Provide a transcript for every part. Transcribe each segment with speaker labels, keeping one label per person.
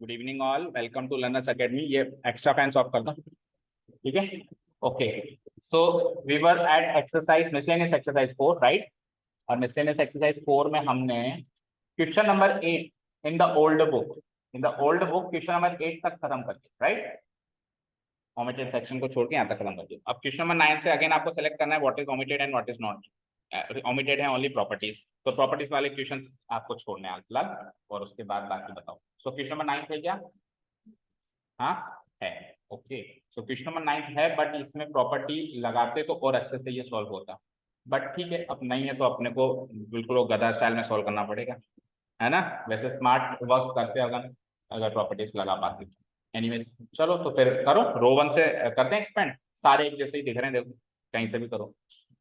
Speaker 1: Good evening all, welcome to learners academy. ये extra fans off कर दो, ठीक है। Okay, so we were at exercise miscellaneous exercise 4, right. और miscellaneous exercise 4 में हमने question number 8 in the old book question number 8 तक खत्म कर दिया, राइट। ओमिटेड सेक्शन को छोड़ के यहाँ तक खत्म कर दिया। अब क्वेश्चन नंबर 9 से अगेन आपको सेलेक्ट करना है what is omitted and what is not. Omitted है ओनली प्रॉपर्टीज, तो प्रॉपर्टीज वाले क्वेश्चन आपको छोड़ने हैं फिलहाल, और उसके बाद बाकी बताओ। सो क्वेश्चन नंबर 9 है क्या? हाँ है। ओके, सो क्वेश्चन नंबर 9 है, बट इसमें प्रॉपर्टी लगाते तो और अच्छे से ये सॉल्व होता। बट ठीक है, अब नहीं है तो अपने को बिल्कुल वो गधा स्टाइल में सॉल्व करना पड़ेगा, है ना। वैसे स्मार्ट वर्क करते अगर अगर प्रॉपर्टीज लगा पाते। एनीवेज, चलो तो फिर करो। रो 1 से करते हैं एक्सपेंड। सारे एक जैसे ही दिख रहे हैं, देखो कहीं से भी करो।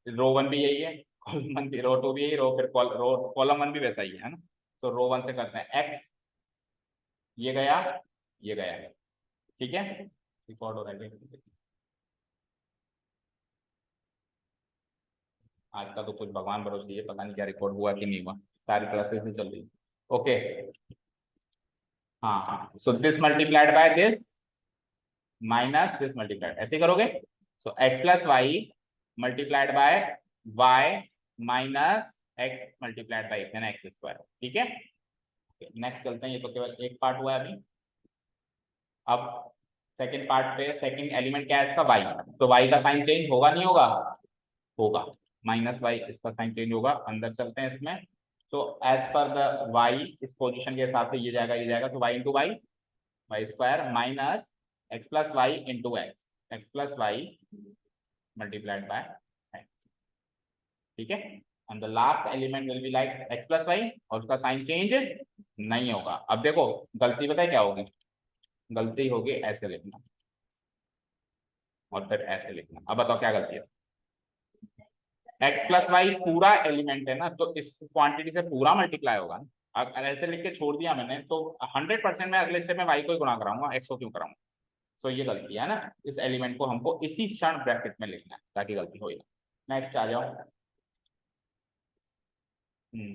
Speaker 1: रो 1 भी यही है, कॉलम 1 भी, रो 2 भी यही, रो फिर कॉलम 1 भी वैसा ही है ना। तो रो 1 से करते हैं एक्स, ये गया, ये गया, ठीक है। रिकॉर्ड हो रहा है, आज का तो कुछ भगवान भरोसे है, पता नहीं क्या रिकॉर्ड हुआ कि नहीं हुआ। सारी क्लासेस ही चल रही। ओके, हाँ हाँ, so this multiplied by this minus this multiplied, ऐसे करोगे। So X plus Y multiplied by Y minus X multiplied by X square, ठीक है। नेक्स्ट चलते हैं, ये तो केवल एक पार्ट हुआ है अभी। अब सेकंड पार्ट पे, सेकंड एलिमेंट क्या है इसका? वाई। तो वाई का साइन चेंज होगा नहीं होगा? होगा, माइनस वाई, इसका साइन चेंज होगा। अंदर चलते हैं इसमें। तो एज पर द वाई, इस पोजीशन के हिसाब से ये जाएगा, ये जाएगा, तो y into Y, y square minus x plus y into x, x plus Y multiplied by x, ठीक है। And the last element will be like x plus y, और उसका साइन चेंज नहीं होगा। अब देखो गलती बताए क्या होगी? गलती होगी ऐसे लिखना और फिर ऐसे लिखना। अब बताओ क्या गलती है? एक्स प्लस वाई पूरा एलिमेंट है ना, तो इस क्वांटिटी से पूरा मल्टीप्लाई होगा ना। अगर ऐसे लिख के छोड़ दिया मैंने तो 100% मैं अगले स्टेप में वाई को ही गुणा कराऊंगा, एक्स को क्यों कराऊंगा? तो ये गलती है ना। इस एलिमेंट को हमको इसी क्षण ब्रैकेट में लिखना है ताकि गलती हो। नेक्स्ट आ जाओ।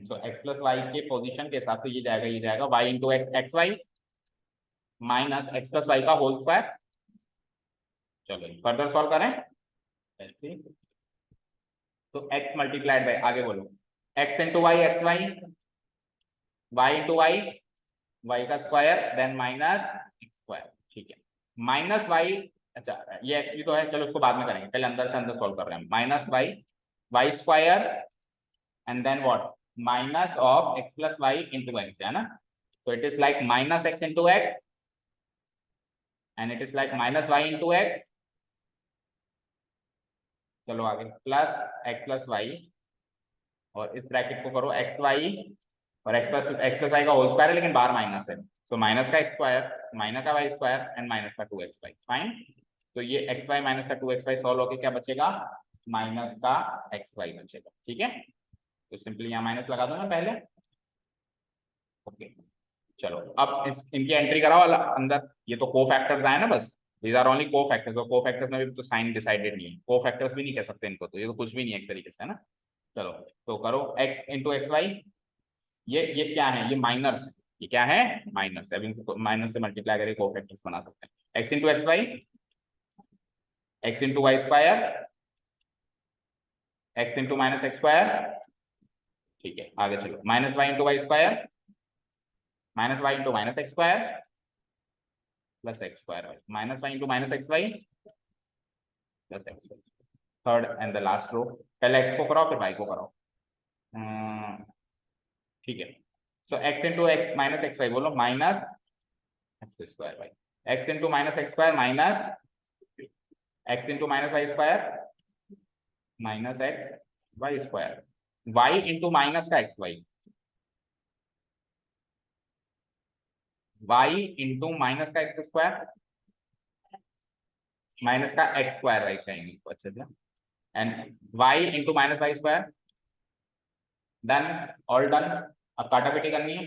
Speaker 1: तो एक्स प्लस वाई के पोजीशन के हिसाब से ये जाएगा, ये जाएगा, Y into x, X Y minus x plus Y का होल स्क्वायर। चलो फर्दर सॉल्व करें ऐसे। तो एक्स मल्टीप्लाइड बाई, आगे बोलो, X into Y x Y, Y into Y Y का square, then minus x square, ठीक है। माइनस वाई, अच्छा ये एक्स भी तो है, चलो इसको बाद में करेंगे, पहले अंदर से अंदर सॉल्व कर रहे हैं। Minus y, y square and then what, minus of x plus y into x, है ना। तो it is like minus x into x and it is like minus y into x. चलो आगे, प्लस एक्स प्लस वाई, और इस bracket को करो x Y, और एक्स प्लस वाई का होल स्क्वायर है लेकिन बाहर माइनस है, तो माइनस का एक्स स्क्वायर, माइनस का वाई स्क्वायर एंड माइनस का 2x वाई, फाइन। तो ये एक्स वाई माइनस का 2x वाई सॉल्व होकर क्या बचेगा? माइनस का एक्स वाई बचेगा, ठीक है। तो सिंपली यहाँ माइनस लगा दो मैं पहले। ओके, चलो अब इनकी एंट्री कराओ अंदर। ये तो को फैक्टर्स आए ना बस, दीज आर ओनली को फैक्टर्स, और को फैक्टर्स में भी तो साइन डिसाइडेड नहीं है, को फैक्टर्स भी नहीं कह सकते इनको, तो ये तो कुछ भी नहीं है एक तरीके से, है ना। चलो तो करो एक्स इंटू एक्स वाई, ये क्या है? ये माइनस है, ये क्या है? माइनस है। अब इनको माइनस से मल्टीप्लाई करके कोफैक्टर्स बना सकते हैं। X into x y, x into y square, x into minus x square, ठीक है। आगे चलो, minus y into y square, minus y into minus x square plus x square y, minus y into minus x y plus x y. Third and the last row, पहले x को कराओ फिर Y को कराओ, ठीक है। So X into X minus x Y बोलो, minus x square Y, x into minus x square minus x into minus Y square minus x Y square, Y into minus का X Y, Y into minus का X square minus का X square Y कहेंगे अच्छे से, and Y into minus Y square, done, all done. अब काटापीटी करनी है।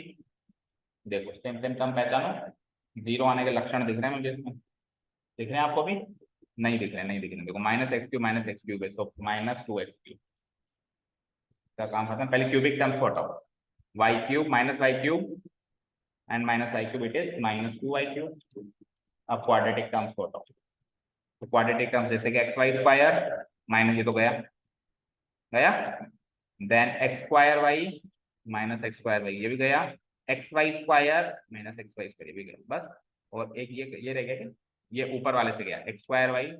Speaker 1: देखो सेम सेम टर्म पहचानो, जीरो आने के लक्षण दिख रहे हैं मुझे इसमें, दिख रहे हैं आपको भी? नहीं दिख रहे, नहीं दिख रहे। देखो माइनस एक्स क्यूब है, सो माइनस 2x क्यूब का काम खत्म। पहले क्यूबिक टर्म्स को हटाओ, y cube minus y cube and minus y cube it is minus 2y cube. अब क्वाड्रेटिक टर्म्स को हटाओ, तो क्वाड्रेटिक टर्म्स जैसे कि एक्स वाई स्क्वायर माइनस, ये तो गया गया, then x square y minus x square y, ये भी गया, x Y square minus x Y square, ये भी गया बस। और एक ये रह गया, ये ऊपर वाले से गया एक्स स्क्वायर वाई,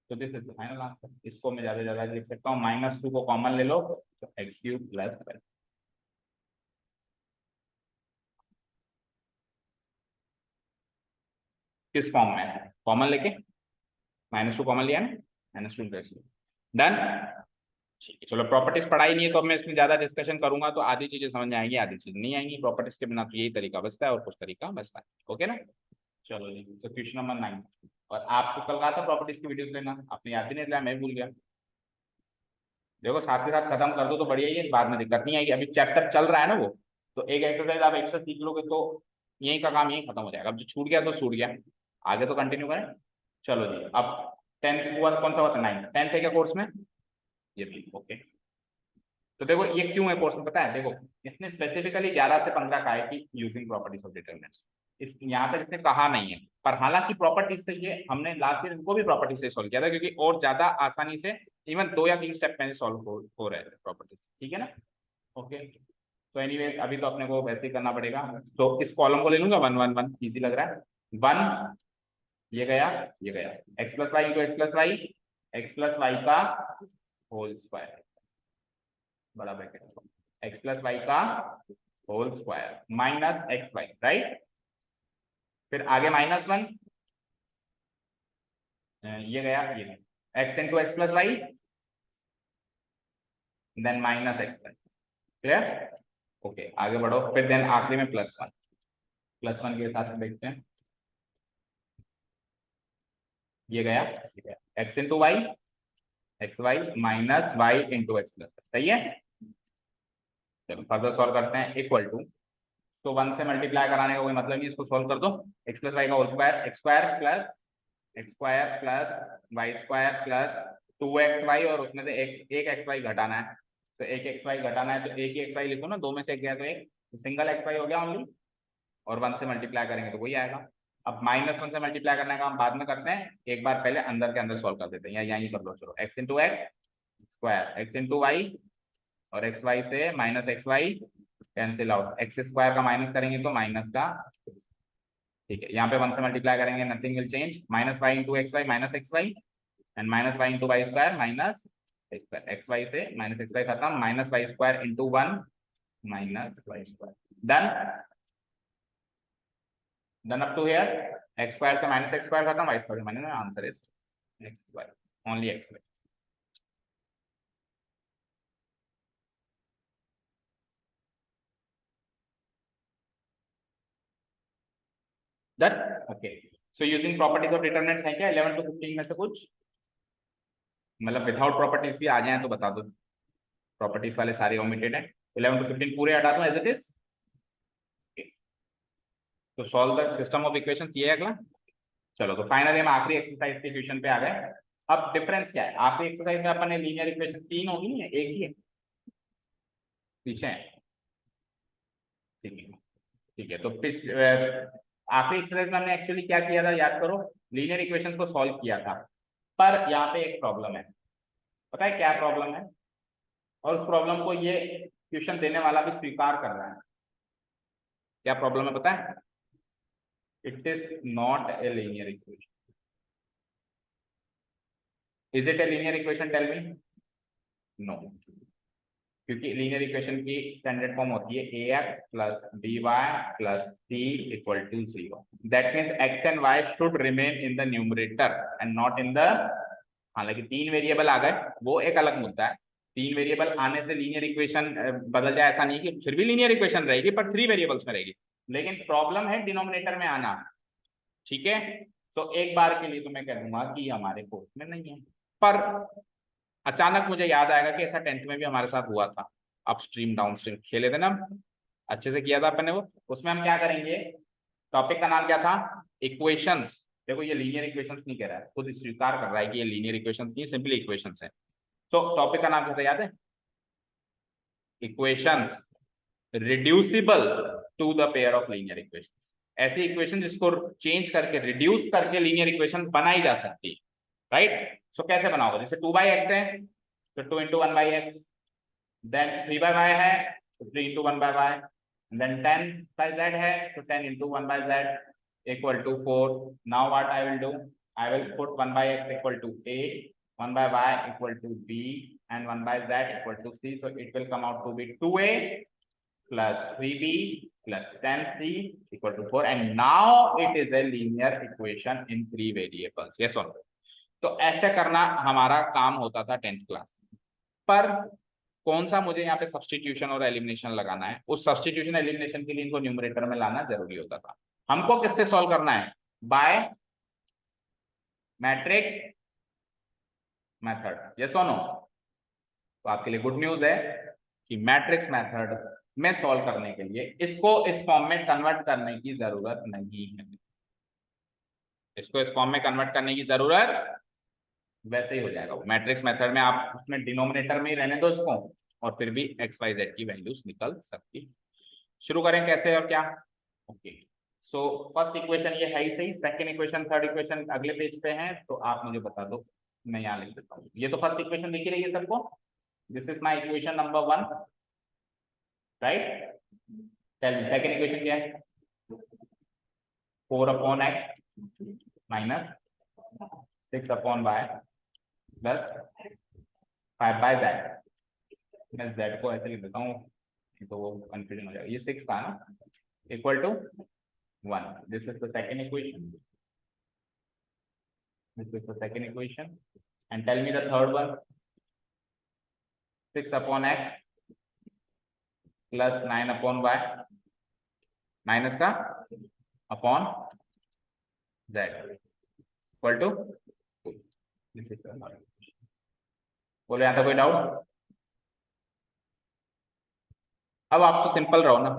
Speaker 1: तो this is the final answer. इसको मैं ज्यादा ज्यादा लिख सकता हूँ, -2 को कॉमन ले लो तो एक्स क्यूब प्लस 12। किस फॉर्म में कॉमन लेके, -2 कॉमन लिया ना, -2 डन। ठीक है, चलो प्रॉपर्टीज पढ़ाई नहीं है तो अब मैं इसमें ज्यादा डिस्कशन करूंगा तो आधी चीजें समझ में आएंगी, आधी चीज नहीं आएंगी। प्रॉपर्टीज के बिना तो यही तरीका बचता है और कुछ तरीका बचता है, ओके ना। चलो जी, तो क्वेश्चन नंबर 9, और आपको कल कहा था प्रॉपर्टीज की वीडियोस लेना, आपने याद ही नहीं दिलाया, मैं भूल गया। देखो साथ के साथ खत्म कर दो तो बढ़िया ही है, बाद में दिक्कत नहीं आएगी, अभी चैप्टर चल रहा है ना वो, तो एक एक्सरसाइज आप एक्स्ट्रा सीख लोगे तो यही का काम यही खत्म हो जाएगा। अब जो छूट गया तो छूट गया, आगे तो कंटिन्यू करें। चलो जी, अब 10th हुआ कौन सा हुआ था, 9th 10th है क्या कोर्स में, ये भी ओके। तो देखो ये क्यों है कोर्स में पता है, देखो इसने स्पेसिफिकली 11 से 15 का है कि यूजिंग प्रॉपर्टीज ऑफ डिटरमिनेंट्स, इस यहाँ तक इसने कहा नहीं है, पर हालांकि प्रॉपर्टीज से ये हमने लास्ट ईयर इनको भी प्रॉपर्टीज से सॉल्व किया था, क्योंकि और ज्यादा आसानी से इवन 2 या 3 स्टेप में सॉल्व हो रहे थे प्रॉपर्टीज, ठीक है ना। ओके, तो एनीवेज अभी तो अपने को वैसे ही करना पड़ेगा, तो इस कॉलम को ले लूंगा 1 1 1, इजी लग रहा है 1, ये गया ये गया, x plus y into x plus y, x plus Y का होल स्क्वायर, बड़ा ब्रैकेट, एक्स प्लस वाई का whole square minus x y, right. फिर आगे -1, ये गया ये x into x plus y, then minus x y, clear. Okay आगे बढ़ो, फिर देन आखिरी में +1, +1 के साथ देखते हैं, ये गया x into Y, x Y minus y into x plus, सही है। चलो फर्दर सॉल्व करते हैं, इक्वल टू, तो 1 से मल्टीप्लाई कराने का कोई मतलब नहीं, इसको सॉल्व कर दो, एक्स प्लस वाई का whole square, x square plus y square plus 2xy, और उसमें से एक एक्स वाई घटाना है, तो एक एक्स वाई घटाना है, तो एक ही एक्स वाई लिखो ना, 2 में से एक गया तो एक, तो सिंगल एक्स वाई हो गया ओनली, और 1 से मल्टीप्लाई करेंगे तो वही आएगा। अब -1 से मल्टीप्लाई करने का हम बाद में करते हैं, एक बार पहले अंदर के अंदर सॉल्व कर देते हैं, या यहीं कर लो, चलो x into x square, x into y, और एक्स वाई से minus x y cancel out, x square का माइनस करेंगे तो माइनस का, ठीक है, यहाँ पे 1 से मल्टीप्लाई करेंगे nothing will change, -y into x Y minus x y, and -y into y square minus x square, x y से माइनस एक्स वाई खत्म, -y square into 1 minus Y square, done done up to here, x square से minus x square खत्म, y square minus, answer is x square, only x square. Done okay, so using properties of determinants है क्या 11 to 15 में से कुछ, मतलब without properties भी आ जाए तो बता दो, प्रॉपर्टीज वाले सारे ओमिटेड हैं, 11 to 15 पूरे हटा दूं एज इट इज। तो solve the system of equation, ये है अगला। चलो तो फाइनली हम आखिरी एक्सरसाइज के क्वेश्चन पे आ गए। अब डिफरेंस क्या है, आखिरी एक्सरसाइज में अपन ने लीनियर इक्वेशन 3 होगी, नहीं है एक ही है पीछे है, ठीक है ठीक है। तो आखिरी एक्सरसाइज में हमने एक्चुअली क्या किया था याद करो, लीनियर इक्वेशन को सॉल्व किया था, पर यहाँ पे एक प्रॉब्लम है, पता है क्या प्रॉब्लम है, और उस प्रॉब्लम को ये क्वेश्चन देने वाला भी स्वीकार कर रहा है। क्या प्रॉब्लम है पता है, it is not a linear equation. Is it a linear equation, tell me. No, क्योंकि लीनियर इक्वेशन की स्टैंडर्ड फॉर्म होती है ax plus by plus c equal to 0, that means x and y should remain in the numerator and not in the, हालांकि 3 variable आ गए वो एक अलग मुद्दा है, 3 वेरिएबल आने से लीनियर इक्वेशन बदल जाए ऐसा नहीं, कि फिर भी लीनियर इक्वेशन रहेगी पर 3 वेरिएबल्स में रहेगी, लेकिन प्रॉब्लम है डिनोमिनेटर में आना, ठीक है। तो एक बार के लिए तो मैं कह दूंगा कि हमारे कोर्स में नहीं है, पर अचानक मुझे याद आएगा कि ऐसा 10th में भी हमारे साथ हुआ था, अपस्ट्रीम डाउनस्ट्रीम खेले थे ना, अच्छे से किया था अपन ने वो। उसमें हम क्या करेंगे, टॉपिक का नाम क्या था, इक्वेशंस। देखो ये लीनियर इक्वेशंस नहीं कह रहा है, खुद स्वीकार कर रहा है कि ये लीनियर इक्वेशंस नहीं, सिंपली इक्वेशंस है। तो टॉपिक का नाम क्या था याद है, equations reducible to the pair of linear equation. ऐसी इक्वेशन जिसको चेंज करके रिड्यूस करके लीनियर इक्वेशन बनाई जा सकती है, राइट। सो कैसे बनाओगे, जैसे 2/x है तो 2 into 1/x, देन 3/y है तो 3 into 1/y, देन 10/z है तो 10 into 1/z equal to 4. Now what I will do, I will put 1/x equal to a, 1/y equal to b, and 1/z equal to c. So it will come out to be 2a plus 3b plus 10c equal to 4, and now it is a linear equation in 3 variables. Yes or no? तो ऐसे करना हमारा काम होता था 10th class, पर कौन सा मुझे यहाँ पे सब्स्टिट्यूशन और एलिमिनेशन लगाना है, उस सब्स्टिट्यूशन एलिमिनेशन के लिए इनको न्यूमरेटर में लाना जरूरी होता था। हमको किससे सॉल्व करना है, बाय मैट्रिक्स मेथड। यस और नो? तो आपके लिए गुड न्यूज है कि मैट्रिक्स मेथड में सॉल्व करने के लिए इसको इस फॉर्म में कन्वर्ट करने की जरूरत नहीं है, इसको इस फॉर्म में कन्वर्ट करने की जरूरत वैसे ही हो जाएगा। मैट्रिक्स मेथड में आप उसमें डिनोमिनेटर में ही रहने दो इसको, और फिर भी एक्स वाई जेड की वैल्यूज निकल सकती। शुरू करें कैसे और क्या? ओके, सो फर्स्ट इक्वेशन ये है ही सही, सेकंड इक्वेशन थर्ड इक्वेशन अगले पेज पे है, तो आप मुझे बता दो, मैं यहाँ लिख देता हूँ। ये तो फर्स्ट इक्वेशन दिख रही है सबको, this is my equation number 1, right. Second equation क्या है, 4/x minus 6/y plus 5/z। मैं z को ऐसे लिख देता हूँ तो वो कंफ्यूजन हो जाएगा, ये 6 था ना, equal to 1. This is the second equation, this is the second equation, and tell me the third one. 6/x plus 9/y minus का अपॉन z इक्वल टू, बोलो यहाँ तक कोई डाउट? अब आप तो सिंपल रहो ना,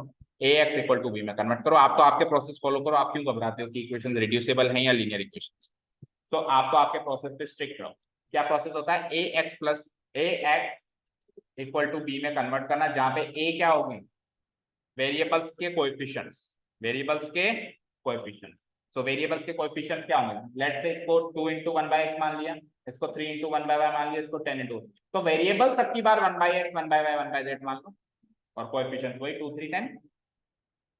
Speaker 1: ax इक्वल टू बी में कन्वर्ट करो। आप तो आपके प्रोसेस फॉलो करो, आप क्यों घबराते हो कि इक्वेशन रिड्यूसेबल है या लीनियर इक्वेशन? तो आप तो आपके प्रोसेस पे स्ट्रिक्ट रहो। क्या प्रोसेस होता है, ax इक्वल टू बी में कन्वर्ट करना, जहां पे a क्या होगी, वेरिएबल्स के कोएफिशिएंट्स, वेरिएबल्स के कोएफिशिएंट्स। तो वेरिएबल्स के कोएफिशिएंट क्या होंगे, लेट्स से इसको 2 into 1/x मान लिया, इसको 3 into 1/y मान लिया, इसको 10 into, तो वेरिएबल सबकी बार 1/x 1/y 1/z मान लो, और कोएफिशिएंट वही 2 3 10।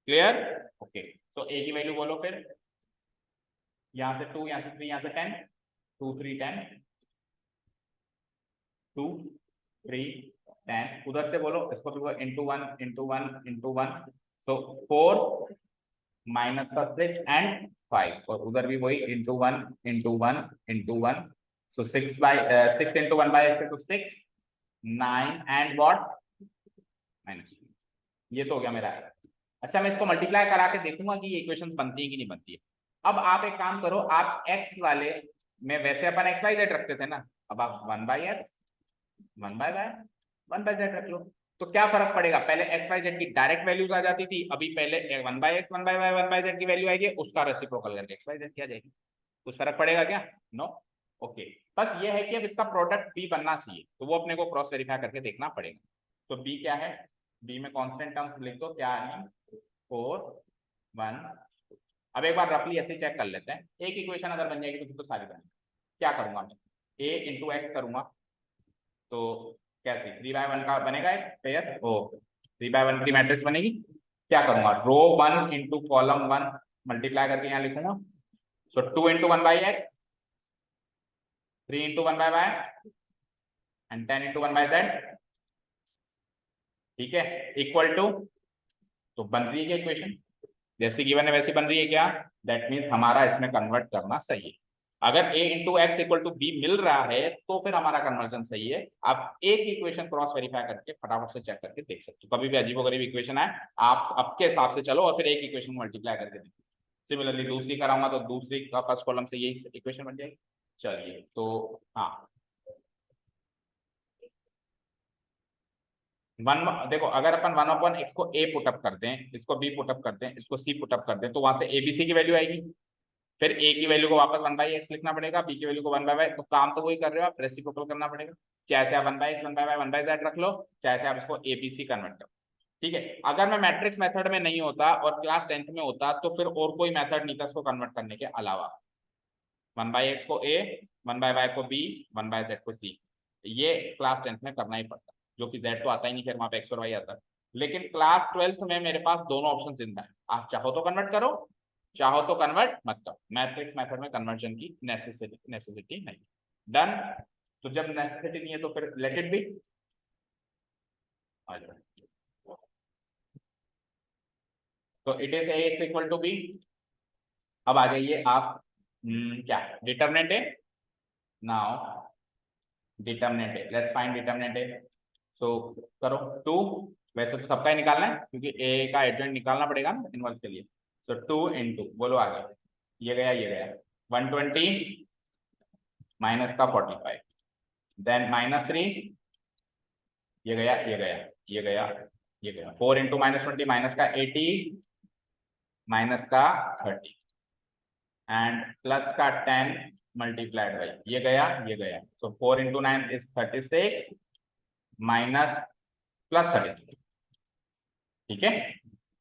Speaker 1: क्लियर? ओके, तो a की वैल्यू बोलो फिर, यहाँ से 2, यहाँ से 3, यहाँ से 10, 2 3 10, 2 3 10, उधर से बोलो इसको भी इंटू 1 इंटू 1 इंटू 1, तो 4 माइनस का 6 एंड 5, और उधर भी वही इंटू 1 इंटू 1 इंटू 1, सो 6 इंटू 1/x है तो 6 9 एंड व्हाट माइनस, ये तो हो गया मेरा। अच्छा, मैं इसको मल्टीप्लाई करा के देखूंगा कि ये इक्वेशन बनती है कि नहीं बनती है। अब आप एक काम करो, आप x वाले में वैसे अपन x y z रखते थे ना, अब आप 1/x 1/y 1/z रख लो, तो क्या फर्क पड़ेगा, पहले x y z की डायरेक्ट वैल्यूज आ जाती थी, अभी पहले 1/x 1/y 1/z की वैल्यू आएगी, उसका रेसिप्रोकल करके x y z किया जाएगी। कुछ फर्क पड़ेगा क्या? नो। ओके, बस ये है कि अब इसका प्रोडक्ट b बनना चाहिए, तो वो अपने को क्रॉस वेरीफाई करके देखना पड़ेगा। तो b क्या है, b में कांस्टेंट टर्म्स लिख दो, क्या है 4 1। अब एक बार रफली ऐसे चेक कर लेते हैं, एक इक्वेशन अगर बन जाएगी तो फिर तो सारी बनेगी। क्या करूंगा मैं, a इंटू एक्स करूंगा, तो कैसे 3/1 का बनेगा एक पेयर, ओ 3/1 की मैट्रिक्स बनेगी। क्या करूंगा, रो 1 इंटू कॉलम 1 मल्टीप्लाई करके यहाँ लिखूंगा, सो 2 into 1/x 3 into 1/y and 10 into 1/z, ठीक है, इक्वल टू, तो बन रही है क्या इक्वेशन, जैसे गिवन है वैसी बन रही है क्या, दैट मीन्स हमारा इसमें कन्वर्ट करना सही है। अगर a into X equal to B मिल रहा है तो फिर हमारा कन्वर्जन सही है। आप एक इक्वेशन क्रॉस वेरीफाई करके फटाफट से चेक करके देख सकते हो, कभी भी अजीबोगरीब इक्वेशन आए आप आपके हिसाब से चलो और फिर एक इक्वेशन मल्टीप्लाई करके देखो। सिमिलरली दूसरी कराऊंगा तो दूसरी का फर्स्ट कॉलम से यही इक्वेशन बन जाएगी। चलिए, तो हाँ, देखो अगर अपन 1/x को a पुटअप करते हैं, इसको b पुटअप करते हैं, इसको c पुटअप करते हैं, तो वहां से abc की वैल्यू आएगी, फिर a की वैल्यू को वापस 1/x लिखना पड़ेगा, b की वैल्यू को 1/y, तो काम तो वही कर रहे हो आप, रेसिप्रोकल करना पड़ेगा। चाहे से आप 1/x 1/y 1/z रख लो, चाहे से आप इसको abc कन्वर्ट करो। ठीक है। अगर मैं मैट्रिक्स मेथड में नहीं होता और क्लास 10th में होता तो फिर और कोई मेथड नहीं था इसको कन्वर्ट करने के अलावा। 1/x को a, 1/y को b, 1/z को c, ये क्लास 10th में करना ही पड़ता, जो कि z तो आता ही नहीं, फिर वहां पे x और y आता है। लेकिन क्लास 12th में मेरे पास दोनों ऑप्शन जिंदा है, आप चाहो तो कन्वर्ट करो, चाहो तो कन्वर्ट मत करो, मैट्रिक्स मेथड में कन्वर्जन की नेसेसिटी नहीं। डन। तो जब नेसेसिटी नहीं है तो फिर लेट इट बी। तो it is a equal to b. अब आ जाइए आप, क्या डिटर्मिनेंट है नाउ, डिटर्मिनेंट है, लेट्स फाइंड डिटर्मिनेंट है। सो करो 2, वैसे तो सबका ही निकालना है क्योंकि ए का एडजॉइंट निकालना पड़ेगा ना इनवर्स के लिए। सो 2 इंटू, बोलो आगे, ये गया 120 माइनस का 45, देन -3, ये गया 4 इंटू -20 माइनस का 80 माइनस का 30 एंड प्लस का 10 मल्टीप्लाइड बाई ये गया। सो 4 इंटू 9 इज 36 माइनस प्लस 36। ठीक है,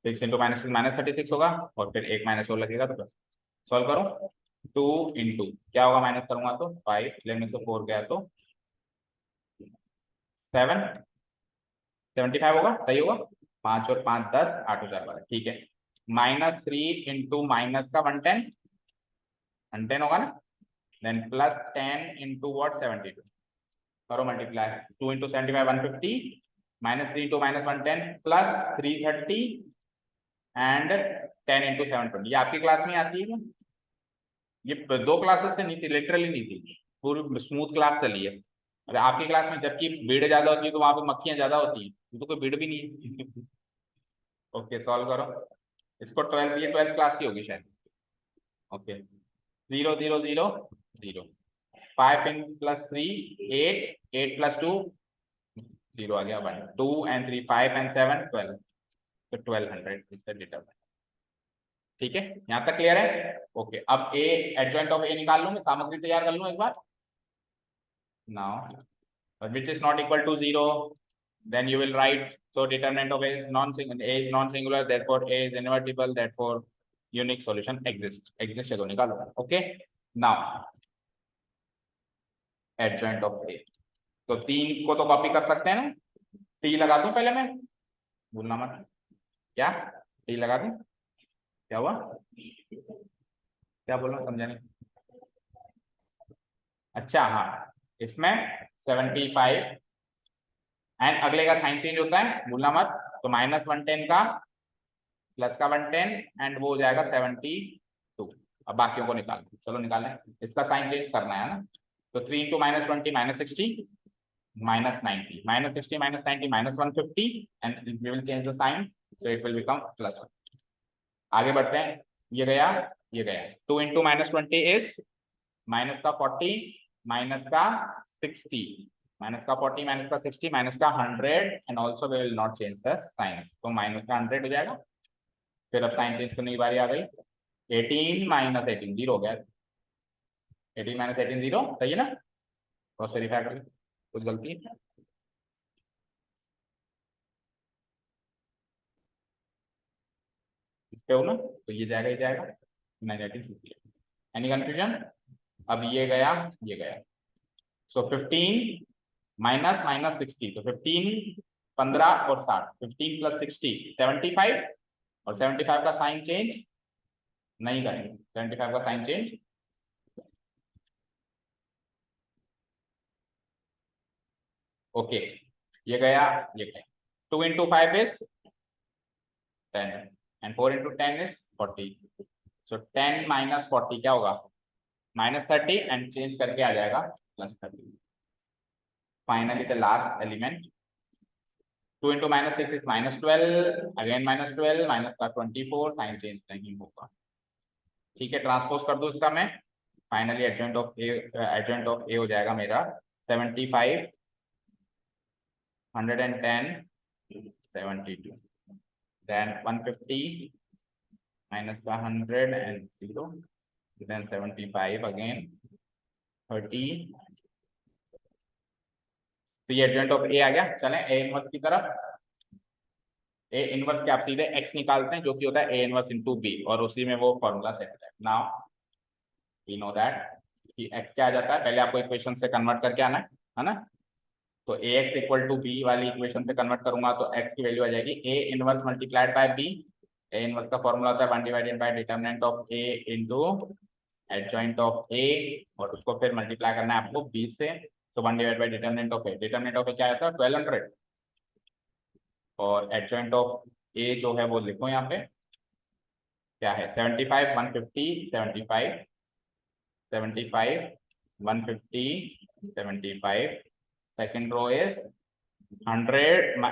Speaker 1: 6 इंटू -6 -36 होगा और फिर एक माइनस और लगेगा तो प्लस। सॉल्व करो, 2 इंटू क्या होगा, माइनस करूंगा तो 5, लेने से 4 गया तो 7, 75 होगा, सही होगा। 5 और 5 10, 8 और 4 12, ठीक है। -3 इंटू माइनस का 110 होगा ना, देन प्लस 10 इंटू वॉट 72, करो multiply, 2 into 75 150, -3 into -110 plus 330 and 10 into 720। ये आपकी क्लास में आती है क्या? ये 2 क्लासेस से नहीं थी, लिटरली नहीं थी, पूरी स्मूथ क्लास चली है। अरे आपकी क्लास में जबकि भीड़ ज्यादा होती है तो वहां पे मक्खियां ज्यादा होती हैं, तो कोई भीड़ भी नहीं है। ओके सॉल्व करो इसको, 12, ये 12th क्लास की होगी शायद। ओके 0 0 0 0, 5 इन प्लस 3 8, 8 प्लस 2 0 आ गया 1, 2 and 3 5 and 7 12, तो 1200 इसका डिटरमिनेंट। ठीक है, यहाँ तक क्लियर है? ओके, अब ए एडजॉइंट ऑफ ए निकाल लूँ, मैं सामग्री तैयार कर लूँ एक बार। Now which is not equal to 0, then you will write, so determinant of a is non-singular, therefore a is invertible, therefore unique solution exist है तो निकालो। Okay, now adjoint of A, तो 3 को तो कॉपी कर सकते हैं ना, टी लगा दूं पहले मैं, भूलना मत, क्या टी लगा दूं, क्या हुआ, क्या बोल रहा हूँ समझा नहीं। अच्छा हाँ, इसमें 75 एंड अगले का साइन चेंज होता है, भूलना मत, तो -110 का प्लस का 110 एंड वो हो जाएगा 72। अब बाकियों को निकाल, चलो निकालें, इसका साइन चेंज करना है ना, तो 3 इंटू -20 -60 -90, -60 -90 -150 and we will change the sign, so it will become +1। आगे बढ़ते हैं, ये गया 2 इंटू -20 इज माइनस का 40 माइनस का 60, माइनस का 40 माइनस का 60 माइनस का 100 and also we will not change the sign, तो माइनस का 100 हो जाएगा। फिर अब साइन चेंज करने की बारी आ गई, 18 माइनस 18 0 हो गया, 18 माइनस 18 0, सही है ना, क्रॉस वेरीफाई कर, कुछ गलती है, इस पे हो ना, तो ये जाएगा -60। Any confusion? अब ये गया सो 15 माइनस -60, तो 15 15 और 60, 15 प्लस 60 75, और 75 का साइन चेंज नहीं करेंगे, 75 का साइन चेंज, ओके ये गया 2 into 5 is 10 and 4 into 10 is 40, so 10 minus 40 क्या होगा, -30 एंड चेंज करके आ जाएगा +30। Finally the last element, 2 into -6 is -12, again -12 minus का 24, साइन चेंज नहीं होगा। ठीक है, ट्रांसपोज कर दो इसका मैं, फाइनली एडजॉइंट ऑफ ए हो जाएगा मेरा 75 110 72, then 150 minus the 100 and 0, then 75 again 30, तो ये एडजॉइंट ऑफ ए आ गया। चलें ए इनवर्स की तरफ, ए इनवर्स के आप सीधे एक्स निकालते हैं जो कि होता है ए इनवर्स इंटू बी, और उसी में वो फॉर्मूला सेट है। नाउ वी नो दैट कि एक्स क्या आ जाता है, पहले आपको इक्वेशन से कन्वर्ट करके आना है ना। तो A X equal to B वाली इक्वेशन से कन्वर्ट करूंगा तो एक्स की वैल्यू आ जाएगी A inverse multiplied by B. A inverse का फॉर्मूला होता है 1 divided by determinant of A into adjoint of A, और उसको फिर मल्टीप्लाई करना है आपको बी से। तो 1 divide by determinant of A, determinant of A क्या आता है 1200, और एडजॉइंट ऑफ ए जो है वो लिखो यहाँ पे क्या है 75 150 75 75 150 75। सेकेंड रो इज 100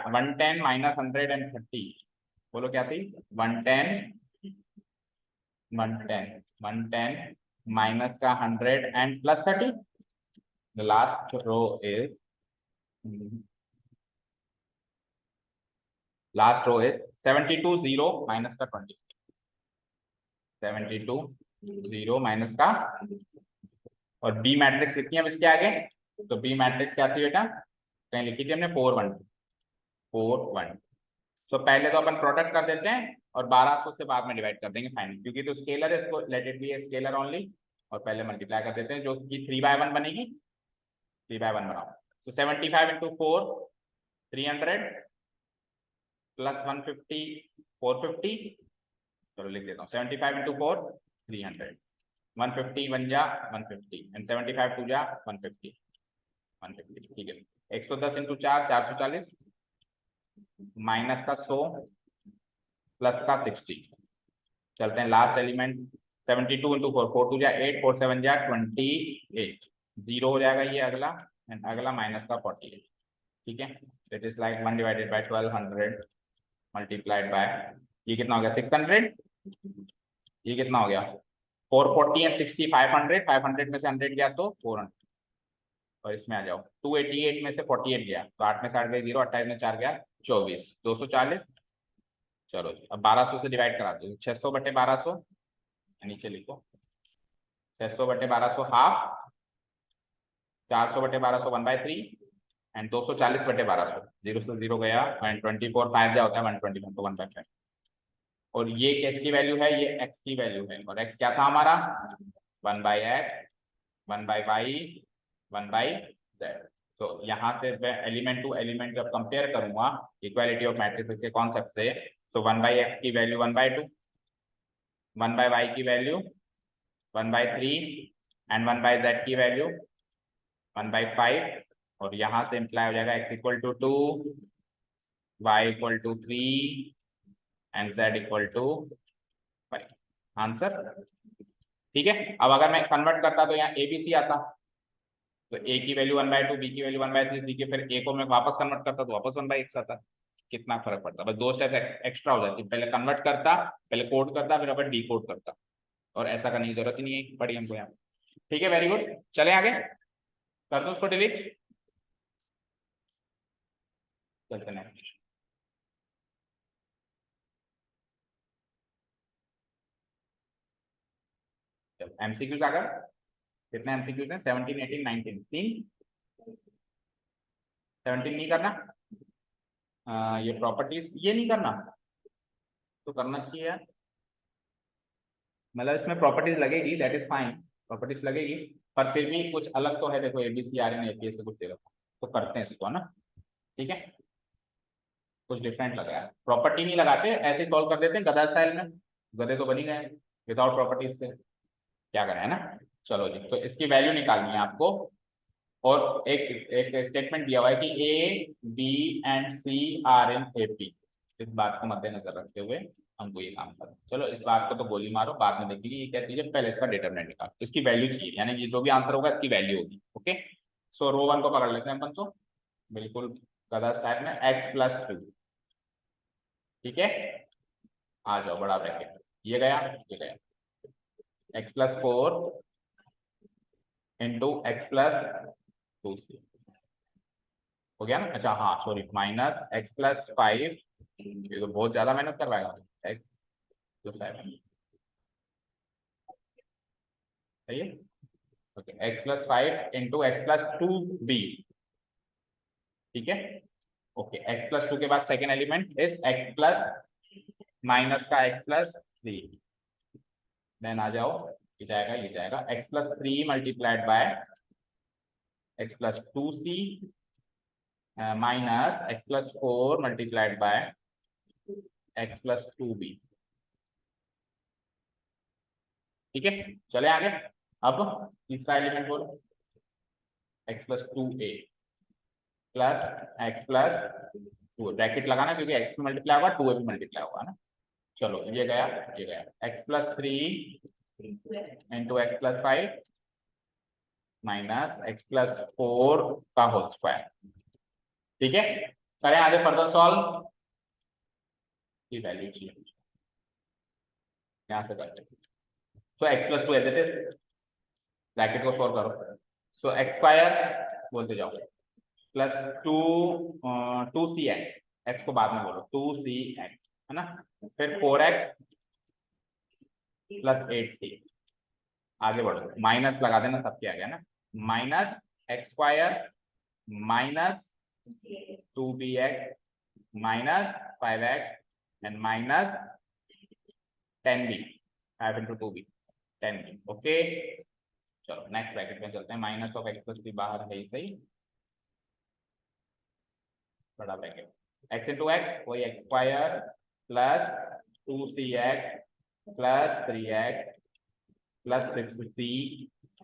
Speaker 1: 110 माइनस 130, बोलो क्या थी 110 110 110 माइनस का 100 and plus 30। The last row is last row is 72 0 minus का 20, 72 0 माइनस का, और बी मैट्रिक्स लिखी है इसके आगे। तो बी मैट्रिक्स क्या थी बेटा, कहीं लिखी थी हमने 4 1 4 1। तो पहले तो अपन प्रोडक्ट कर देते हैं और 1200 से बाद में डिवाइड कर देंगे फाइनल, क्योंकि तो स्केलर है, इसको late it B a scalar only, और पहले मल्टीप्लाई कर देते हैं जो कि 3/1 बनेगी। 3/1 बनाओ, तो 75 इंटू 4 300 प्लस 150 450, चलो लिख देता हूँ 75 इंटू 4 300, 150 1 जा 150 एंड 75 2 जा 150 150, ठीक है। 110 इंटू 4 440 माइनस का 100 प्लस का 60। चलते हैं लास्ट एलिमेंट 72 इंटू 4 4 2 जा 8 4 7 जा 28, जीरो हो जाएगा ये अगला, एंड अगला माइनस का 48, ठीक है। It is like 1 divided bye 1200 multiplied by, ये कितना हो गया 600, ये कितना हो गया 440 एंड 60 500, 500 में से 100 गया तो 400, और इसमें आ जाओ 288 में से 48 गया तो 8 में से 8 गए 0, 28 में 4 गया 24 240। चलो अब 1200 से डिवाइड करा दो, 600 बटे 1200, नीचे लिखो 600 बटे 1200 हाफ, 400 बटे 1200 1/3 एंड 240 बटे 1200, 0 से 0 गया एंड 24 5 क्या होता है 121 तो 1/5। और ये किसकी वैल्यू है, ये x की वैल्यू है, और x क्या था हमारा 1/x 1/y 1/z। तो यहाँ से मैं एलिमेंट टू एलिमेंट जब कंपेयर करूंगा इक्वालिटी ऑफ मैट्रिक्स के कॉन्सेप्ट से, तो 1/x की वैल्यू 1/2, 1/y की वैल्यू 1/3 एंड 1/z की वैल्यू 1/5, और यहाँ से इम्प्लाई हो जाएगा x equal to 2 y equal to 3 and z equal to 5। Answer ठीक है। अब अगर मैं कन्वर्ट करता तो यहाँ ए बी सी आता, तो a की वैल्यू 1/2 b की वैल्यू 1/3 c के, फिर a को मैं वापस कन्वर्ट करता तो वापस 1/x आता, कितना फर्क पड़ता, बस 2 स्टेप एक्स्ट्रा हो जाती, पहले कन्वर्ट करता, पहले कोड करता, फिर अपन डी कोड करता, और ऐसा करने की जरूरत ही नहीं है पड़ी हमको यहाँ। ठीक है, वेरी गुड, चले आगे, कर दो उसको डिलीट, चलते नेक्स्ट। एमसीक्यूज आगे, कितने एमसीक्यूज हैं 17 18 19, 3 17 नहीं करना, ये प्रॉपर्टीज ये नहीं करना, तो करना चाहिए यार, मतलब इसमें प्रॉपर्टीज लगेगी, दैट इज फाइन, प्रॉपर्टीज लगेगी, पर फिर भी कुछ अलग तो है, देखो एबीसी आर एन एपीएस से कुछ दे रखा, तो करते हैं इसको, है ना, ठीक है, कुछ डिफरेंट लग रहा है, प्रॉपर्टी नहीं लगाते, ऐसे सॉल्व कर देते हैं गधा स्टाइल में, गधे तो बन ही गए विदाउट प्रॉपर्टीज से, क्या करें, है ना। चलो जी, तो इसकी वैल्यू निकालनी है आपको, और एक एक स्टेटमेंट दिया हुआ है कि a b and c are in AP, इस बात को मद्देनजर रखते हुए हमको ये काम करना, चलो इस बात को तो गोली मारो, बाद में देखेंगे ये क्या चीज है, पहले इसका डिटरमिनेंट निकालो, इसकी वैल्यू चाहिए, यानी ये जो भी आंसर होगा इसकी वैल्यू होगी, ओके। सो रो 1 को पकड़ लेते हैं अपन, तो बिल्कुल गधा स्टाइल में x+2, ठीक है, आ जाओ बड़ा ब्रैकेट, ये गया ये गया, x+4 इंटू x+2 हो गया ना, अच्छा हाँ सॉरी, माइनस x+5, ये तो बहुत ज्यादा मेहनत करवाएगा, x+7 सही है, ओके, x+5 इंटू x+2b, ठीक है, ओके, x प्लस 2 के बाद second element is x plus minus का x प्लस 3, देन आ जाओ, ये जाएगा x plus 3 multiplied by x plus 2c minus x plus 4 multiplied by x plus 2b। ठीक है, चले आगे। अब तीसरा एलिमेंट बोलो, x plus 2a plus x plus 2, bracket लगाना क्योंकि x भी मल्टीप्लाई होगा 2a भी मल्टीप्लाई होगा ना। चलो ये गया x plus 3 into x plus 5 minus x plus 4 का होल स्क्वायर। ठीक है, करें आगे फर्दर सॉल्व की वैल्यू चाहिए, यहां से करते हैं। So X plus 2 as it is, bracket को सॉल्व करो। सो एक्स स्क्वायर बोलते जाओ प्लस 2c एक्स, एक्स को बाद में बोलो 2c एक्स है ना, फिर 4x प्लस 8c, आगे बढ़ो, माइनस लगा देना सबके आगे है ना, minus x square minus 2bx minus 5x and minus 10b, 5 इंटू 2b 10b। ओके, चलो नेक्स्ट ब्रैकेट में चलते हैं, minus of x plus b बाहर है ही सही, बड़ा ब्रैकेट, x इंटू एक्स वही x square plus 2cx plus 3x plus 6c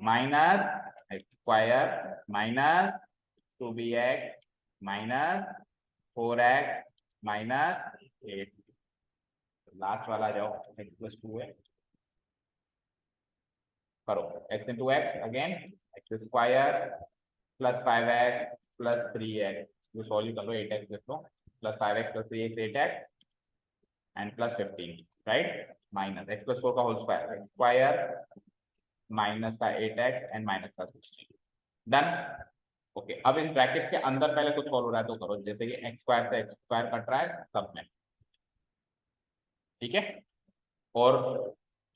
Speaker 1: minus x square minus 2bx minus 4x minus 8। Last वाला जाओ, x प्लस 2 है, करो x into x again x square plus 5x plus 3x, जो solve कर लो 8x लिख लो, plus 5x plus 3x 8x and plus 15, right, minus x plus 4 का whole square, x square minus का 8x एंड माइनस का 16, done. Okay, अब in bracket के अंदर पहले कुछ और हो रहा है तो करो, जैसे कि एक्स स्क्वायर से एक्स स्क्वायर कट रहा है सब में, ठीक है, और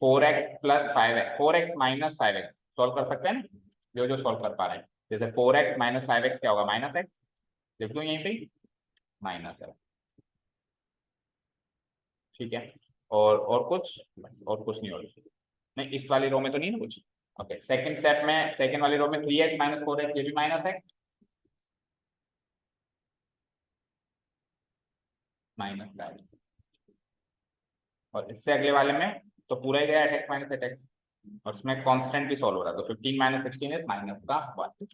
Speaker 1: 4x plus 5x 4x minus 5x solve कर सकते हैं ना, जो सॉल्व कर पा रहे हैं, जैसे 4x माइनस 5x क्या होगा, माइनस x, देख लो यहीं पे माइनस है, ठीक है, और कुछ नहीं, और नहीं, इस वाली रो में तो नहीं ना कुछ। ओके, सेकंड स्टेप में, सेकंड वाली रो में 3x माइनस 4x, ये भी माइनस है, माइनस का, और इससे अगले वाले में तो पूरा ही गया x माइनस 8x, और उसमें कांस्टेंट भी सॉल्व हो रहा है, तो 15 माइनस 16 इज माइनस का 1।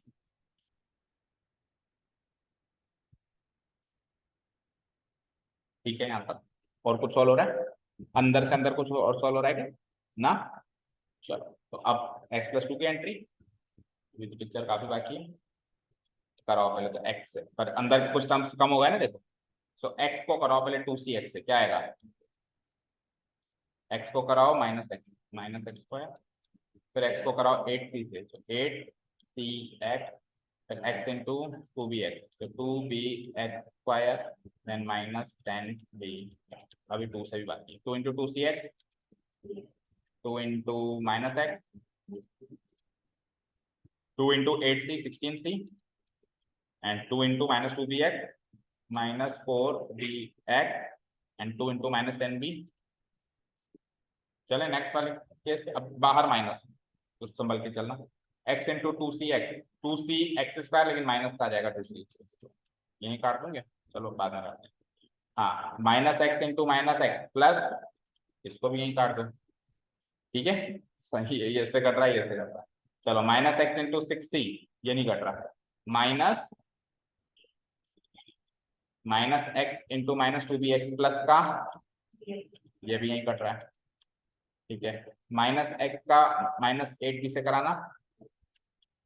Speaker 1: ठीक है, यहाँ तक और कुछ सॉल्व हो रहा है, अंदर से अंदर कुछ और सॉल्व हो रहा है क्या, ना। चलो, तो अब x प्लस 2 की एंट्री, विद पिक्चर काफी बाकी है, कराओ पहले तो x से, पर अंदर कुछ टर्म्स कम हो गया ना, देखो। सो x को कराओ पहले 2cx से, क्या आएगा, x को कराओ माइनस एक्स स्क्वायर, फिर x को कराओ 8c से, तो 8cx, फिर x इंटू 2bx, तो 2bx square then minus 10b, अभी 2 से भी बाकी है, 2 into 2cx, 2 into minus x, 2 into 8c 16c and 2 into minus 2bx minus 4bx and 2 into minus 10b। चले नेक्स्ट वाले केस, अब बाहर माइनस, कुछ संभल के चलना, x इंटू 2c स्क्वायर, लेकिन माइनस का आ जाएगा 2c, यही काट दूंगे, चलो बाद में काटते हैं, हाँ, minus x into minus x plus, इसको भी यही काट दो, ठीक है, सही है, ये ऐसे कट रहा है, ये ऐसे कट रहा है, चलो माइनस एक्स इंटू 6c, ये नहीं कट रहा, minus x into minus 2bx plus का, ये भी यही कट रहा है, ठीक है, माइनस एक्स का माइनस 8b से कराना,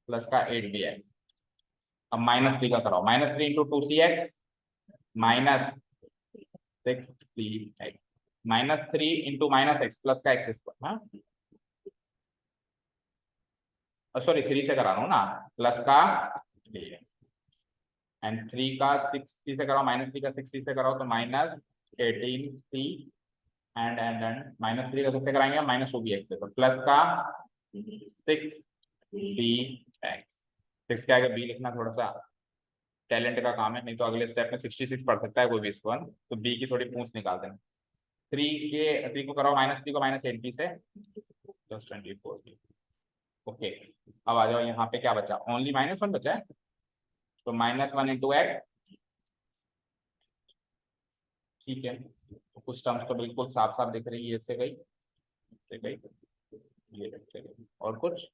Speaker 1: प्लस का 8b है, अब माइनस 3 का कराओ, minus 3 into 2cx minus 6cx, minus 3 into minus x plus का एक्स स्क्वायर, हाँ सॉरी 3 से करा रहा हूँ ना, प्लस का 3 एंड 3 का 6c से कराओ, माइनस 3 का 6c से कराओ तो माइनस 18c एंड माइनस 3 का किससे कराएंगे, माइनस 2bx से, तो प्लस का 6bx, 6 के आगे b लिखना थोड़ा सा टैलेंट का काम है, नहीं तो अगले स्टेप में 66 पढ़ सकता है कोई भी इसको, है ना। तो बी की थोड़ी पूछ निकाल देना। 3 को कराओ -3 को -80 से +24। ओके, अब आ जाओ यहाँ पे, क्या बचा, ओनली -1 बचा है, तो -1 इंटू एक्स। ठीक है, तो कुछ टर्म्स तो बिल्कुल साफ साफ दिख रही है, इससे गई, इससे गई, ये इससे गई, और कुछ